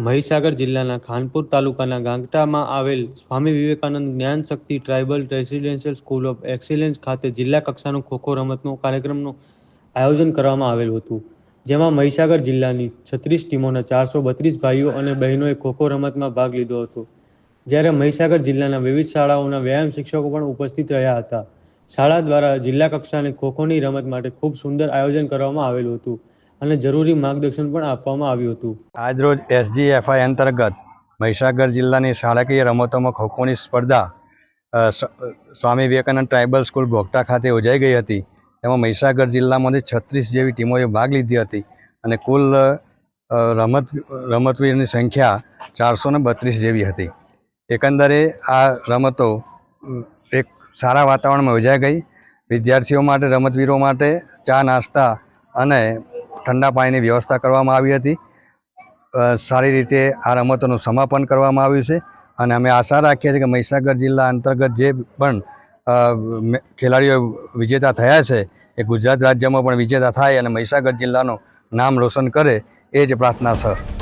મહીસાગર જિલ્લાના ખાનપુર તાલુકાના ગાંગટામાં આવેલ Swami Vivekananda Gyan Shakti tribal residential school of excellence ખાતે જિલ્લા કક્ષાનો ખોખો રમતનો કાર્યક્રમનું આયોજન કરવામાં આવેલું હતું, જેમાં મહીસાગર જિલ્લાની 36 ટીમોના 432 ભાઈઓ અને બહેનોએ ખોખો રમતમાં ભાગ લીધો હતો, જ્યારે મહીસાગર જિલ્લાના વિવિધ શાળાઓના વ્યાયામ શિક્ષકો પણ ઉપસ્થિત રહ્યા હતા. શાળા દ્વારા જિલ્લા કક્ષાની ખોખોની રમત માટે ખૂબ સુંદર આયોજન કરવામાં આવેલું હતું અને જરૂરી માર્ગદર્શન પણ આપવામાં આવ્યું હતું. આજરોજ SGFI અંતર્ગત મહીસાગર જિલ્લાની શાળાકીય રમતોમાં ખોખોની સ્પર્ધા સ્વામી વિવેકાનંદ ટ્રાઇબલ સ્કૂલ ગોગટા ખાતે યોજાઈ ગઈ હતી. તેમાં મહીસાગર જિલ્લામાંથી 36 જેવી ટીમોએ ભાગ લીધી હતી અને કુલ રમતવીરની સંખ્યા 432 જેવી હતી. એકંદરે આ રમતો એક સારા વાતાવરણમાં યોજાઈ ગઈ. વિદ્યાર્થીઓ માટે, રમતવીરો માટે ચા નાસ્તા અને ઠંડા પાણીની વ્યવસ્થા કરવામાં આવી હતી. સારી રીતે આ રમતોનું સમાપન કરવામાં આવ્યું છે અને અમે આશા રાખીએ છીએ કે મહીસાગર જિલ્લા અંતર્ગત જે પણ ખેલાડીઓ વિજેતા થયા છે એ ગુજરાત રાજ્યમાં પણ વિજેતા થાય અને મહીસાગર જિલ્લાનું નામ રોશન કરે એ જ પ્રાર્થના છે.